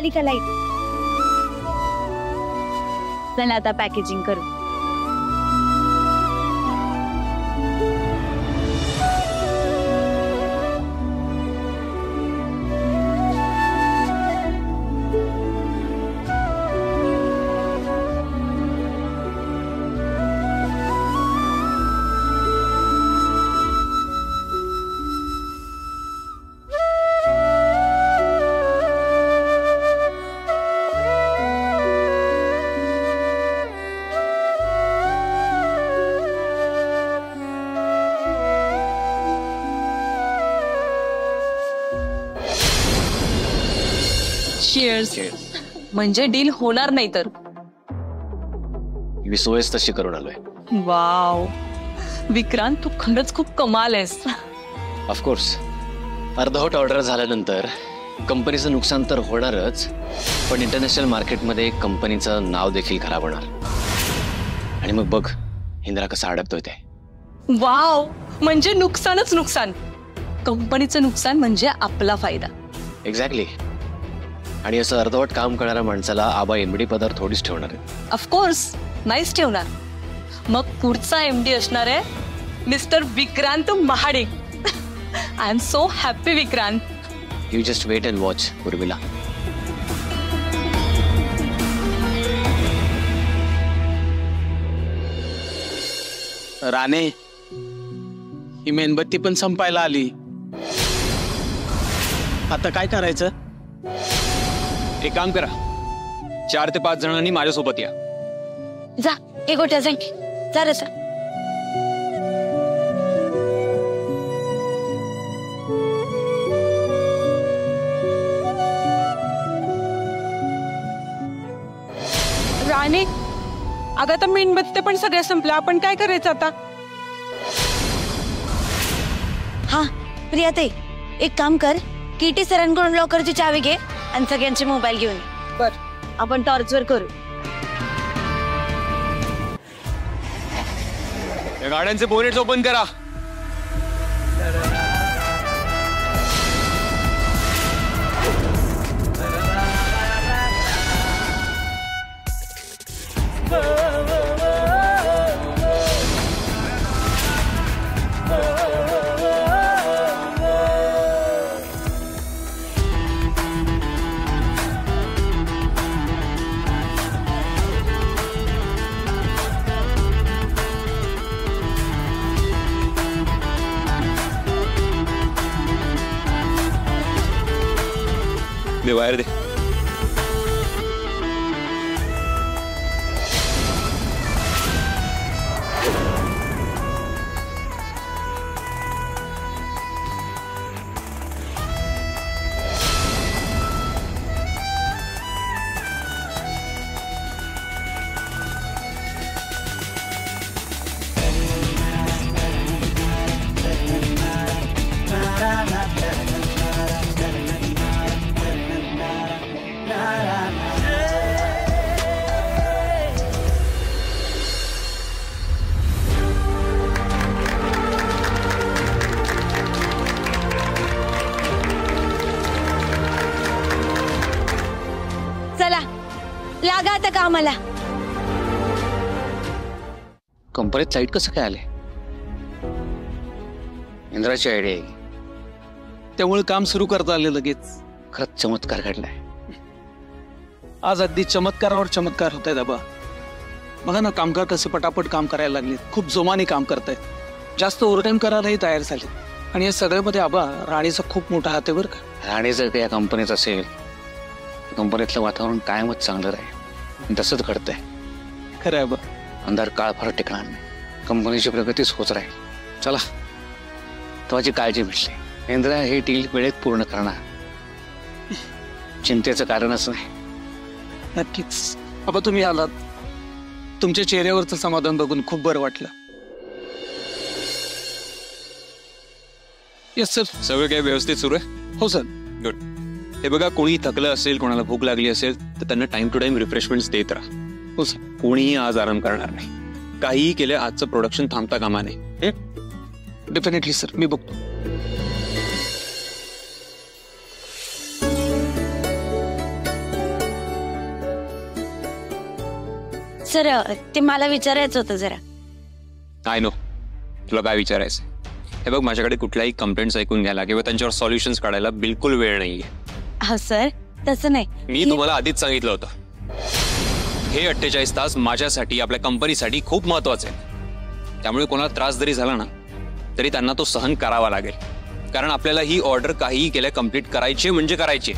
आली का लाईट? चला आता पॅकेजिंग करू. म्हणजे डील होणार नाही तर. मी सोयच तशी करून आलोय. वाव विक्रांत, तू खरंच खूप कमाल आहेस. ऑफकोर्स अर्धवट ऑर्डर झाल्यानंतर कंपनीचं नुकसान तर होणारच, पण इंटरनॅशनल मार्केटमध्ये कंपनीचं नाव देखील खराब होणार. आणि मग बघ इंदिरा कसा अडकतोय ते. वाव, म्हणजे नुकसानच नुकसान. कंपनीचं नुकसान म्हणजे आपला फायदा. एक्झॅक्टली. आणि असं अर्धवट काम करणाऱ्या माणसाला आबा एमडी पदावर थोडीच ठेवणार आहे. ऑफकोर्स नाहीच ठेवणार. मग पुढचा एमडी असणार आहे mister Vikrant Mahadik. I am so happy Vikrant. You just wait and watch Urmila. Rane, ही मेणबत्ती पण संपायला आली. आता काय करायचं? एक काम करा, 4 ते 5 जणांनी माझ्यासोबत या. जा एक गोट्या जाईन. जा रे सर. राणे, अगं आता मेणबत्त्या पण सगळ्या संपल्या. आपण काय करायचं आता? हा प्रिया ताई, एक काम कर, किटी सरांकडून लॉकरची चावी घे आणि सगळ्यांचे मोबाईल घेऊन ये. बर, आपण टॉर्चवर करू. या गाड्यांचे बोनेट्स ओपन करा. दे वायर दे. चला लागा आता कामाला. कंपनीत लाईट कसं काय आले? इंदिराची आयडिया आहे. त्यामुळे काम सुरू करता आले लगेच. खरंच चमत्कार घडलाय. आज अगदी चमत्कारावर चमत्कार होत आहेत. आबा बघा ना, कामगार कसे पटापट काम करायला लागले. खूप जोमाने काम करतायत. जास्त ओव्हरटाईम करायलाही तयार झाले. आणि या सगळ्यामध्ये आबा राणीचा खूप मोठा हात आहे बरं का. राणी जर का या कंपनीत असेल, कंपनीतलं वातावरण कायमच चांगलं राहील. तसंच घडतंय. खरं आहे आबा. अंधार काळ फार टिकणार नाही. कंपनीची प्रगतीच होत राहील. चला, तुझी काळजी मिटली. इंदिरा हे डील वेळेत पूर्ण करणार. चिंतेचं कारणच नाही. नक्कीच आबा, तुम्ही आलात. तुमच्या चेहऱ्यावरचं समाधान बघून खूप बरं वाटलं. Yes sir. सगळं काही व्यवस्थित सुरू आहे? हो सर. गुड. हे बघा, कोणी थकलं असेल, कोणाला भूक लागली असेल तर त्यांना टाइम टू टाइम रिफ्रेशमेंट्स देत राहा. हो सर. कोणीही आज आराम करणार नाही. काहीही केलं आजचं प्रोडक्शन थांबता कामा नये. डेफिनेटली सर, मी बघतो. सर ते मला विचारायचं होतं जरा. आय नो तुला काय विचारायचं. हे बघ, माझ्याकडे कुठल्याही कंप्लेंट्स ऐकून घ्यायला किंवा त्यांच्यावर सॉल्युशन्स काढायला बिलकुल वेळ नाहीये. हा सर, तसं नाही. मी तुम्हाला आधीच सांगितलं होतं, हे 48 तास माझ्यासाठी, आपल्या कंपनीसाठी खूप महत्वाचे आहे. त्यामुळे कोणाला त्रास जरी झाला ना तरी त्यांना तो सहन करावा लागेल, कारण आपल्याला ही ऑर्डर काहीही केल्या कंप्लीट करायची म्हणजे करायची.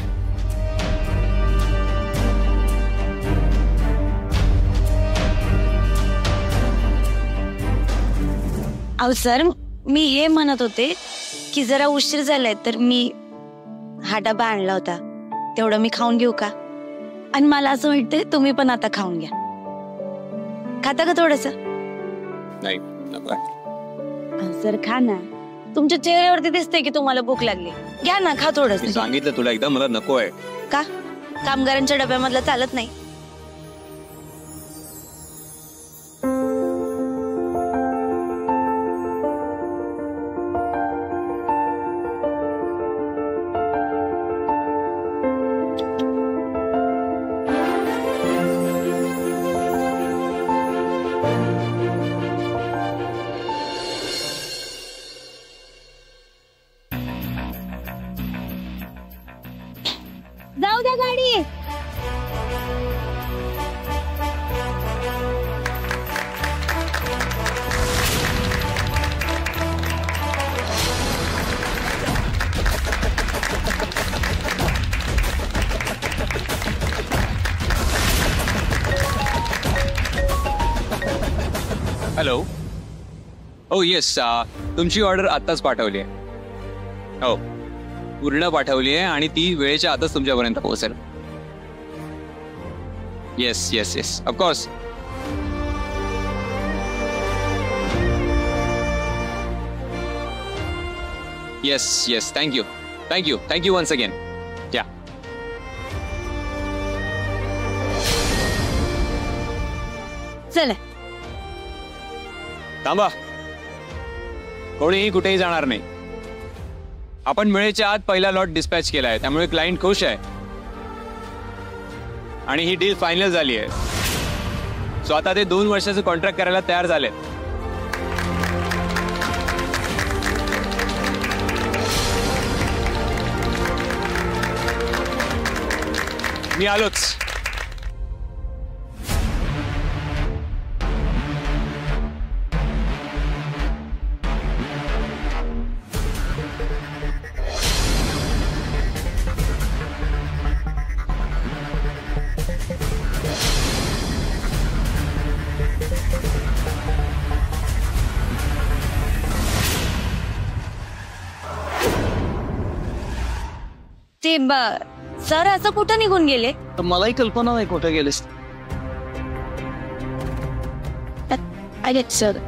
अहो सर, मी हे म्हणत होते की जरा उशीर झालाय तर मी हा डबा आणला होता, तेवढं मी खाऊन घेऊ का? आणि मला असं वाटतंय तुम्ही पण आता खाऊन घ्या. खाता का थोडस? नाही नको. सर खा ना, तुमच्या चेहऱ्यावरती दिसतंय की तुम्हाला भूक लागली. घ्या ना, खा थोडस. मी सांगितलं तुला एकदा, मला नको आहे. का? कामगारांच्या डब्यामधलं चालत नाही? जाऊ द्या गाडी. हॅलो. ओ येस, तुमची ऑर्डर आत्ताच पाठवली आहे. हो, पूर्ण पाठवली आहे आणि ती वेळेच्या आतच तुमच्यापर्यंत पोहोचेल. Yes yes yes, of course. Yes yes, thank you thank you thank you once again. या चला. थांबा, कोणीही कुठेही जाणार नाही. आपण वेळेच्या आत पहिला लॉट डिस्पॅच केलाय, त्यामुळे क्लायंट खुश आहे आणि ही डील फायनल झाली आहे. सो आता ते 2 वर्षाचं कॉन्ट्रॅक्ट करायला तयार झाले. मी आलोच. ते सर असं कुठं निघून गेले? तर मलाही कल्पना नाही कुठे गेलेस. अरे सर,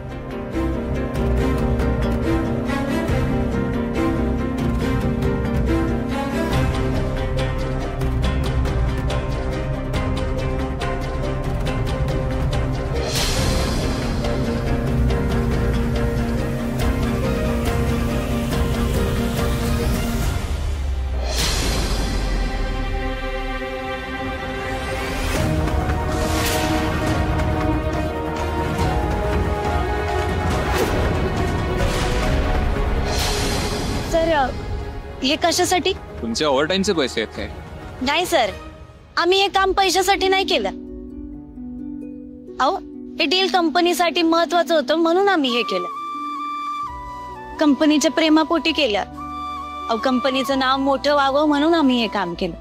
हे कशासाठी? तुमचे ओव्हरटाईमचे पैसे आहेत काय? नाही सर, आम्ही हे काम पैशासाठी नाही केलं. अहो, हे डील कंपनीसाठी महत्वाचं होतं म्हणून आम्ही हे केलं. कंपनीच्या प्रेमापोटी केलं. अहो, कंपनीचं नाव मोठं व्हावं म्हणून आम्ही हे काम केलं.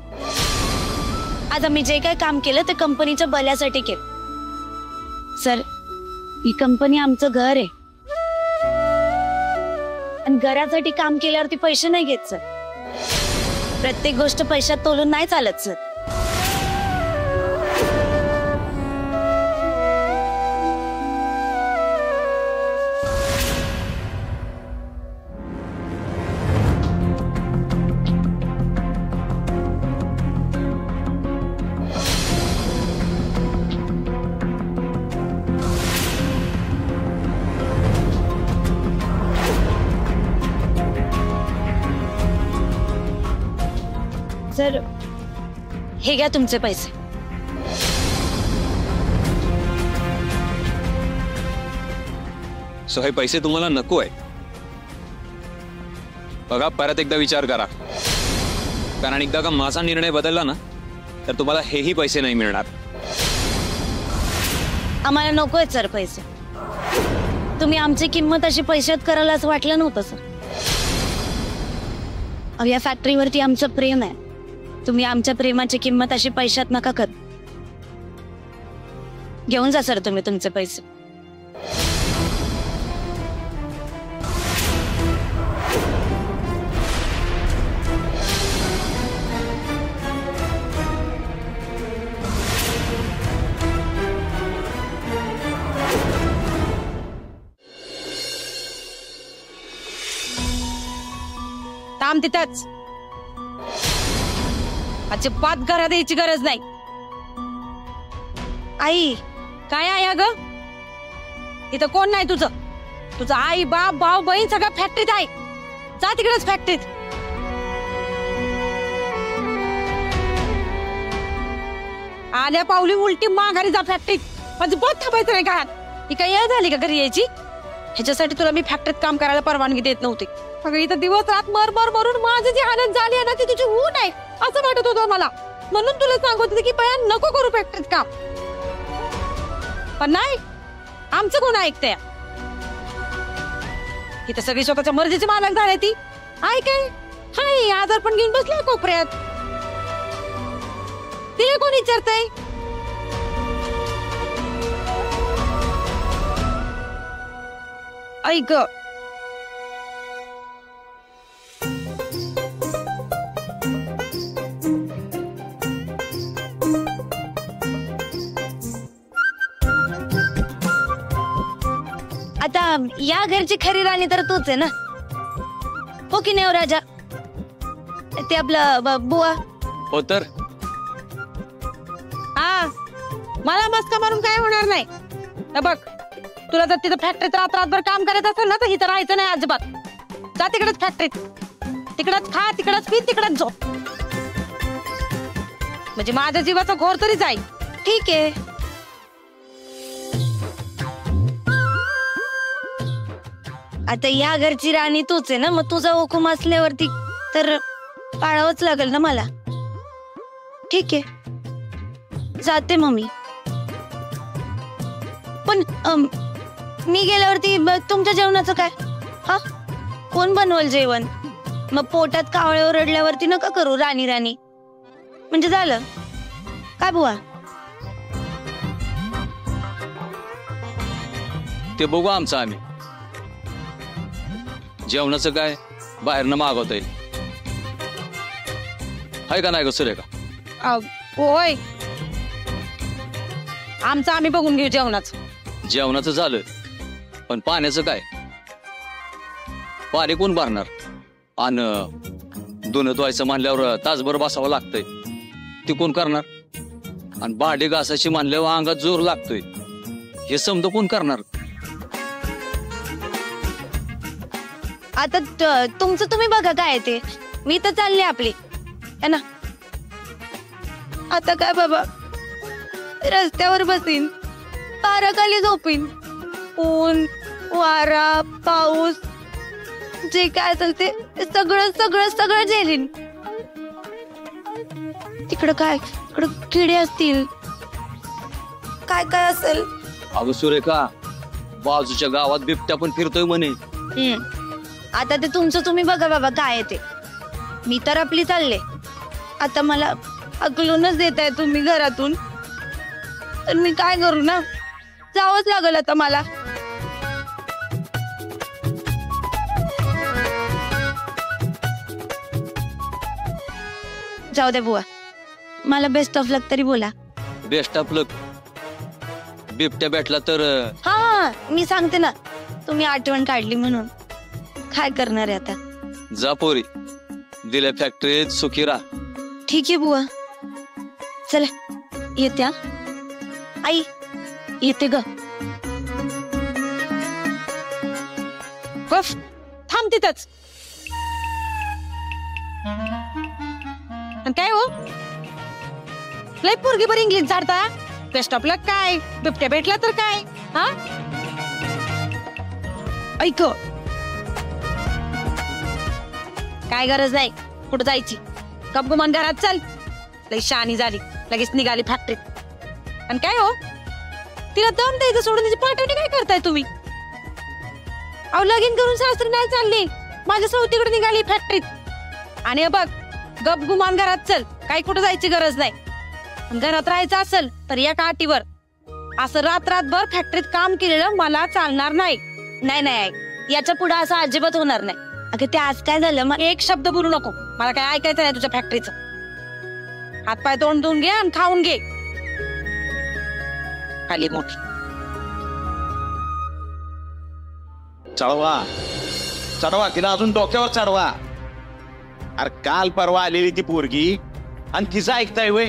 आज आम्ही जे काय काम केलं ते कंपनीच्या भल्यासाठी केलं. सर, ही कंपनी आमचं घर आहे आणि घरासाठी काम केल्यावरती पैसे नाही घेत सर. प्रत्येक गोष्ट पैशात तोलून नाही चालत सर. सर, हे घ्या तुमचे पैसे. सो हे पैसे तुम्हाला नको आहे. बघा, परत एकदा विचार करा, कारण एकदा का माझा निर्णय बदलला ना तर तुम्हाला हेही पैसे नाही मिळणार. आम्हाला नकोय सर पैसे. तुम्ही आमची किंमत अशी पैशात करायला असं वाटलं नव्हतं सर. या फॅक्टरीवरती आमचं प्रेम आहे. तुम्ही आमच्या प्रेमाची किंमत अशी पैशात नका कर. घेऊन जा सर तुम्ही तुमचे पैसे. थांब तिथंच. अजिबात घरात यायची गरज नाही. आई, काय आहे अगं? इथं कोण नाही तुझं? तुझं आई बाप भाऊ बहीण सगळं फॅक्टरीत आहे. जा तिकडेच फॅक्टरीत. आल्या पावली उलटी माघारी जा फॅक्टरीत. अजिबात थांबायचं नाही घरात. ही काय येळ झाली का घरी यायची? ह्याच्यासाठी तुला मी फॅक्टरीत काम करायला परवानगी देत नव्हती. अगं इथं दिवस रात मरून माझी जी हालत झाली आहे ना ती तुझी होऊ नये असं वाटत होतं मला. म्हणून तुला सांगत होते की बया नको करू फॅक्टरीत काम. पण नाही, आमचं कोण ऐकतंय? इथं सगळी स्वतःच्या मर्जीची मालक झाली ती. ऐकाय हाय आजार पण घेऊन बसले कोपऱ्यात. तिला कोण विचारतंय? ऐक, आता या घरची खरी राणी तर तूच आहे ना, हो की नाही राजा? ते आपलं बुवा. हो तर. हा, मला मस्का मारून काय होणार नाही. बघ, तुला जर तिथं फॅक्टरीत रात्रभर काम करायचं असेल ना तर इथं राहायचं नाही अजिबात. जा तिकडेच फॅक्टरीत. तिकडच खा, तिकडच पी, तिकडच झोप. म्हणजे माझ्या जीवाचा घोर तरी जाईल. ठीक आहे. आता या घरची राणी तूच आहे ना, मग तुझा हुकूम असल्यावरती तर पाळावंच लागेल ना मला. ठीक आहे, जाते मम्मी. पण मी गेल्यावरती तुमच्या जेवणाचं काय? हा, कोण बनवल जेवण? मग पोटात कावळे ओरडल्यावरती नका करू राणी राणी. म्हणजे झालं काय बुवा? ते बघू आमचं आम्ही. जेवणाचं काय बाहेरनं मागवता येईल. हाय का नाही ग सुरेखा? होय, आमचं आम्ही बघून घेऊ जेवणाचं. जेवणाचं झालं, पण पाण्याचं काय? पाणी कोण भरणार? आणि धुणं धुवायचं म्हणल्यावर तासभर बसावं लागतंय, ते कोण करणार? आणि भांडी घासायची म्हणल्यावर अंगात जोर लागतोय, हे समजा कोण करणार? आता तुमचं तुम्ही बघा काय ते. मी तर चालले आपली है ना. आता काय बाबा, रस्त्यावर बसीन, पाराखाली झोपीन. ऊन वारा पाऊस जे काय असेल ते सगळं सगळं सगळं झेलीन. तिकडं काय, तिकडं किडे असतील, काय काय असेल. अगं सुरेखा, बाजूच्या गावात बिबट्या पण फिरतोय म्हणे. आता ते तुमचं तुम्ही बघा बाबा काय आहे ते. मी तर आपली चालले. आता मला हकलूनच देताय तुम्ही घरातून, तर मी काय करू ना, जावंच लागल आता मला. जाऊ दे बुवा, मला बेस्ट ऑफ लक तरी बोला. बेस्ट ऑफ लक? बिबट्या भेटला तर? हा, मी सांगते ना, तुम्ही आठवण काढली म्हणून. काय करणार आहे आता? जा पोरी, दिल्या फॅक्टरीत सुखी राहा. ठीक आहे बुवा, चला येत्या. आई येते ग. बस थांब तिथंच. काय हो, लय पोरगी बरी इंग्लिश झाडता. बेस्ट ऑफ लक काय? बिबट्या भेटला तर काय? हा, ऐक, काय गरज नाही कुठं जायची. गपगुमान घरात चल. लई शहाणी झाली, लगेच निघाली फॅक्टरीत. आणि काय हो, तिला दम द्यायचं सोडून तिची पाठवणी काय करताय तुम्ही? अहो लगीन करून सासरी नाही चालली, माझ्या सवतीकडे निघाली फॅक्टरीत. आणि बघ, गपगुमान घरात चल, काही कुठं जायची गरज नाही. घरात राहायचं असेल तर या काठीवर. असं रात्रभर फॅक्टरीत काम केलेलं मला चालणार नाही. नाही नाही, याच्या पुढे असं अजिबात होणार नाही. अगं ते आज काय झालं, मग एक शब्द बोलू नको, मला काय ऐकायचं नाही तुझ्या फॅक्टरीचं. हातपाय तोंड धुवून घे आणि खाऊन घे. खाली मोठी चढवा चढवा तिला, अजून डोक्यावर चढवा. अरे काल परवा आलेली ती पोरगी आणि तिचं ऐकताय वय?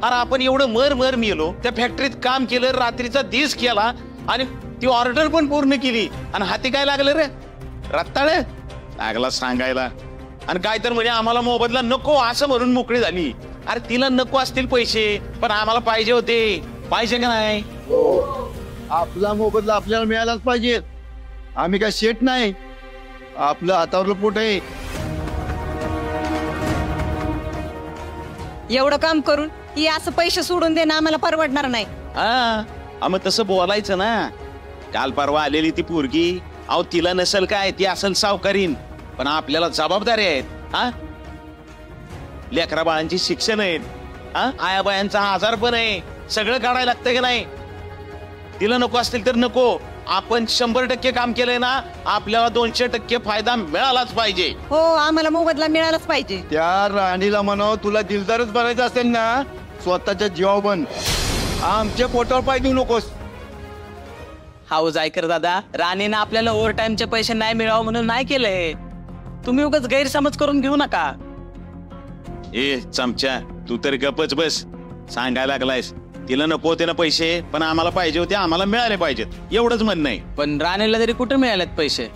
अरे आपण एवढं मर मर मेलो, त्या फॅक्टरीत काम केलं, रात्रीचा दिस केला आणि ती ऑर्डर पण पूर्ण केली. आणि हाती काय लागलं रे? रत्ताळ लागला सांगायला. आणि काय तर म्हणजे आम्हाला मोबदला नको असं म्हणून मोकळी झाली. अरे तिला नको असतील पैसे, पण आम्हाला पाहिजे होते. पाहिजे का नाही? आपला मोबदला आपल्याला मिळालाच पाहिजे. आम्ही काय शेट नाही, आपलं हातावरलं पोट आहे. एवढं काम करून ही असं पैसे सोडून देणं आम्हाला परवडणार नाही. हा मग तसं बोलायचं ना. काल परवा आलेली ती पोरगी, अहो तिला नसेल काय, ती असेल सावकारीन, पण आपल्याला जबाबदारी आहेत. हा लेकरा बाळांची शिक्षण आहेत, हा आयाबायांचा आजार पण आहे, सगळं काढायला लागतं की नाही. तिला नको असतील तर नको, आपण 100% काम केलंय ना, आपल्याला 200% फायदा मिळालाच पाहिजे. हो, आम्हाला मोबदला मिळालाच पाहिजे. त्या राणीला म्हणाव, तुला दिलदारच बनायचं असेल ना, स्वतःच्या जीवावर बन, आमच्या पोटावर पाय देऊ नकोस. हाऊ जायकर दादा, राणीनं आपल्याला ओव्हर टाइमचे पैसे नाही मिळावं म्हणून नाही केलंय. तुम्ही उगाच गैरसमज करून घेऊ नका. ए चमच्या, तू तर गपच बस. सांगायला लागलायस तिला नको होते ना पैसे, पण आम्हाला पाहिजे होते, आम्हाला मिळाले पाहिजेत, एवढंच म्हणणं आहे. पण राणीला तरी कुठे मिळालेत पैसे?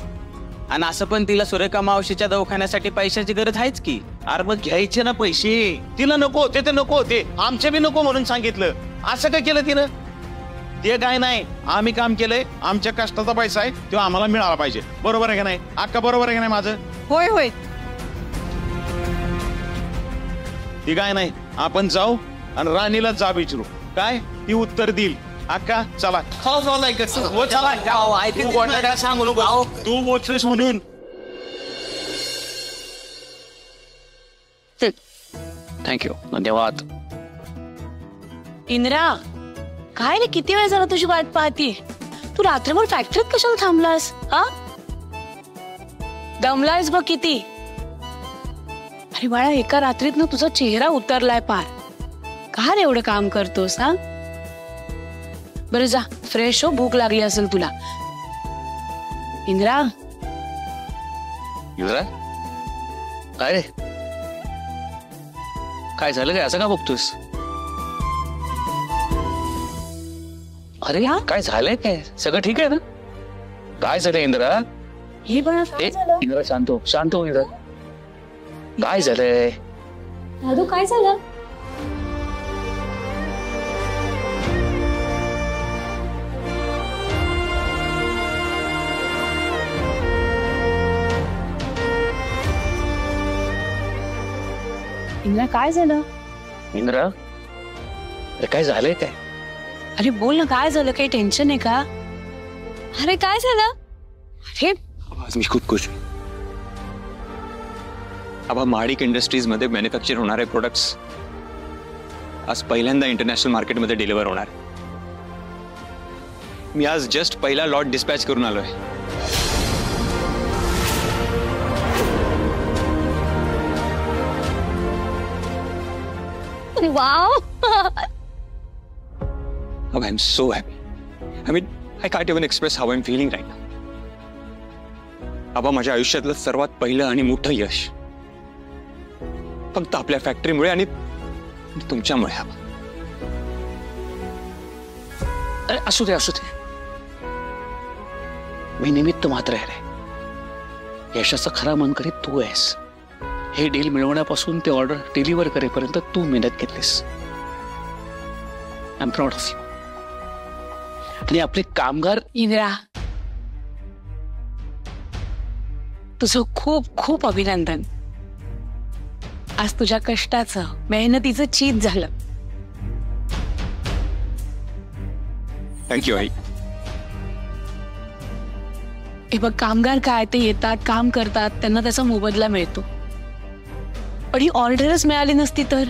आणि असं पण तिला सुरेखा मावशीच्या दवाखान्यासाठी पैशाची गरज आहेच की. अरे मग घ्यायचे ना पैसे. तिला नको होते ते नको होते, आमचे बी नको म्हणून सांगितलं. असं काय केलं तिनं? ते काय नाही, आम्ही काम केलंय, आमच्या कष्टाचा पैसा आहे, तो आम्हाला मिळाला पाहिजे. बरोबर आहे का नाही अक्का? बरोबर आहे का नाही माझं? होय होय. ती काय नाही, आपण जाऊ आणि राणीला जा विचारू, काय ती उत्तर देईल. अक्का चला. सांगू नको तू बोलतोस म्हणून. थँक्यू, धन्यवाद. इंद्रा, काय रे, किती वेळ झाला तुझी वाट पाहती. तू रात्रभर फॅक्टरीत कशाला थांबलास? हा दमलायस बघ किती. अरे बाळा, एका रात्रीत ना तुझा चेहरा उतरलाय पार. का रे एवढं काम करतोस? हा बरं जा फ्रेश हो, भूक लागली असेल तुला. इंद्रा, युवरा काय रे, काय झालं काय, असं का बघतोस? अरे काय झालंय, काय सगळं ठीक आहे ना? काय झालं इंद्रा? हे बघा इंद्रा शांत हो, शांत हो इंद्रा. काय झालंय? दादू काय झालं? इंद्रा काय झालं? इंद्रा अरे काय झालंय काय? अरे बोल ना, काय झालं? काही टेन्शन आहे का? अरे काय झालं? अरे आज मी खूप खुश आहे. अब महाडिक इंडस्ट्रीज मध्ये मॅन्युफॅक्चर होणारे प्रोडक्ट्स आज पहिल्यांदा इंटरनॅशनल मार्केटमध्ये डिलिव्हर होणार. मी आज जस्ट पहिला लॉट डिस्पॅच करून आलोय. Wow. Oh, I'm so happy. I mean, I can't even express how I'm feeling right now. आबा, माझ्या आयुष्यातलं सर्वात पहिलं आणि मोठं यश फक्त आपल्या फॅक्टरीमुळे आणि तुमच्यामुळे. आबा अरे असू दे असू दे, मी निमित्त मात्र आहे रे. यशाचा खरा मानकरी तू आहेस. हे डील मिळवण्यापासून ते ऑर्डर डिलिव्हर करेपर्यंत तू मेहनत घेतलीस. I am proud of you. आणि आपले कामगार. इंद्रा, तुझं खूप खूप अभिनंदन. आज तुझ्या कष्टाचं मेहनतीचं चीज झालं. थँक्यू आई. हे बघ, कामगार काय ते येतात, काम करतात, त्यांना त्याचा मोबदला मिळतो. पण ही ऑर्डरच मिळाली नसती तर.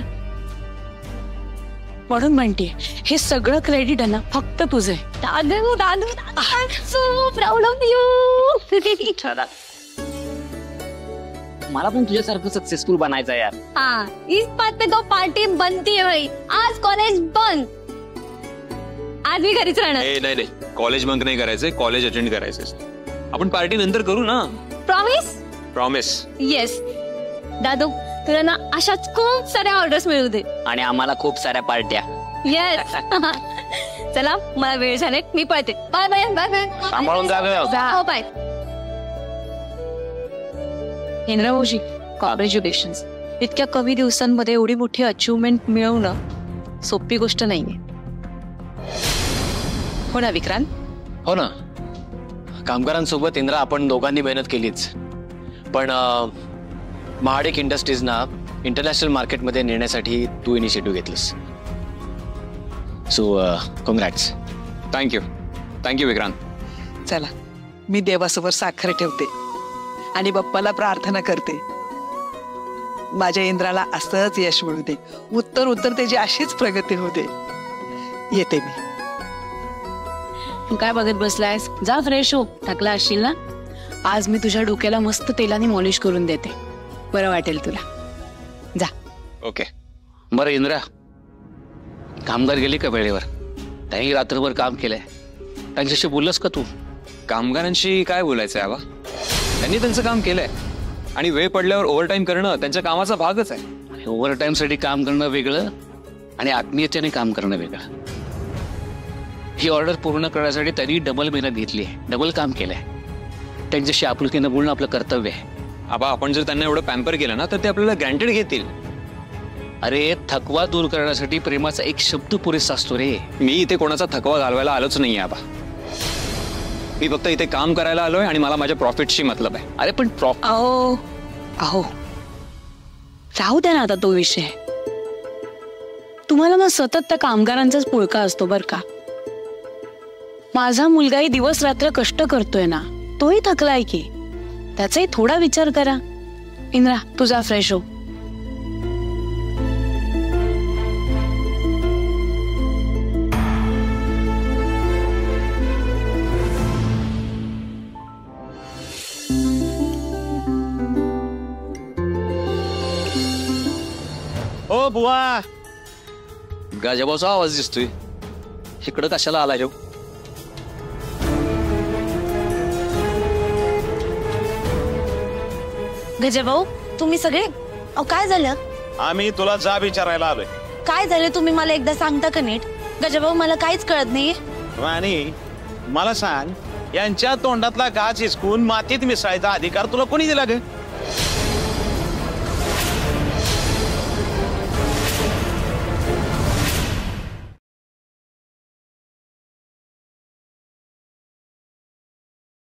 म्हणून म्हणते हे सगळं क्रेडिट आहे ना फक्त तुझे. दादू दादू सो प्राऊड ऑफ यू. मला पण तुझ्यासारखं सक्सेसफुल बनायचं यार. हाँ, इस बात पे तो पार्टी बनती है भाई. आज कॉलेज बंद. आज मी घरीच राहणार. नाही नाही, कॉलेज बंक नाही करायचंय, कॉलेज अटेंड करायचंय. आपण पार्टी नंतर करू ना. प्रॉमिस. प्रॉमिस. येस. दादू तुला ना अशाच खूप साऱ्या ऑर्डर्स मिळू दे. आणि आम्हाला खूप साऱ्या पार्ट्या. येस. चला मला वेळ झाले, मी पळते. Bye bye bye bye. सांभाळून जा गं. हो बाय. इंद्राभाऊजी, कॉंग्रॅच्युलेशन्स. इतक्या कमी दिवसांमध्ये एवढी मोठी अचिव्हमेंट मिळवणं सोपी गोष्ट नाहीये. हो ना विक्रांत? हो ना. कामगारांसोबत इंद्रा आपण दोघांनी मेहनत केलीच, पण महाडिक इंडस्ट्रीजना इंटरनॅशनल मार्केटमध्ये नेण्यासाठी तू इनिशिएटिव्ह घेतलंस. So congrats. Thank you. Thank you Vikrant. चला, मी देवासमोर साखर ठेवते आणि बाप्पाला प्रार्थना करते माझ्या इंद्राला असंच यश मिळू दे, उत्तर त्याची अशीच प्रगती होते. येते मी. तू काय बघत बसलायस? जा फ्रेश हो. थकला असशील ना. आज मी तुझ्या डोक्याला मस्त तेलाने मॉलिश करून देते, बरं वाटेल तुला. जा. ओके. बरं इंद्रा, कामगार गेले का वेळेवर? त्यांनी रात्रभर काम केलंय, त्यांच्याशी बोललास का तू? कामगारांशी काय बोलायचंय आबा? त्यांनी त्यांचं काम केलंय आणि वेळ पडल्यावर ओव्हरटाईम करणं त्यांच्या कामाचा भागच आहे. ओव्हरटाईम साठी काम करणं वेगळं आणि आत्मीयतेने काम करणं वेगळं. ही ऑर्डर पूर्ण करण्यासाठी त्यांनी डबल मेहनत घेतली आहे, डबल काम केलंय. त्यांच्याशी आपुलकीनं बोलणं आपलं कर्तव्य आहे. आबा, आपण जर त्यांना एवढं पॅम्पर केलं ना तर ते आपल्याला ग्रँटेड घेतील. अरे, थकवा दूर करण्यासाठी प्रेमाचा एक शब्द पुरेसा असतो रे. मी इथे कोणाचा थकवा घालवायला आलोच नाहीये आबा. मी फक्त इथे काम करायला आलोय आणि मला माझ्या प्रॉफिटशी मतलब आहे. अरे पण अहो राहू द्या ना आता तो विषय. तुम्हाला ना सतत त्या कामगारांचाच पुळका असतो बर का. माझा मुलगाही दिवस रात्र कष्ट करतोय ना, तोही थकलाय की. त्याचाही थोडा विचार करा. इंद्रा, तुझा फ्रेश हो. ओ बुवा, गाजाबाचा आवाज दिसतोय. इकडं कशाला आला रे? गजभाऊ, तुम्ही सगळे काय झालं? आम्ही तुला जा विचारायला आलोय. काय झालं तुम्ही मला एकदा सांगता का नीट? गजभाऊ, मला काहीच कळत नाहीये. राणी, मला सांग, यांच्या तोंडातला गाज हिसकून मातीत मिसळायचा अधिकार तुला कोणी दिला ग?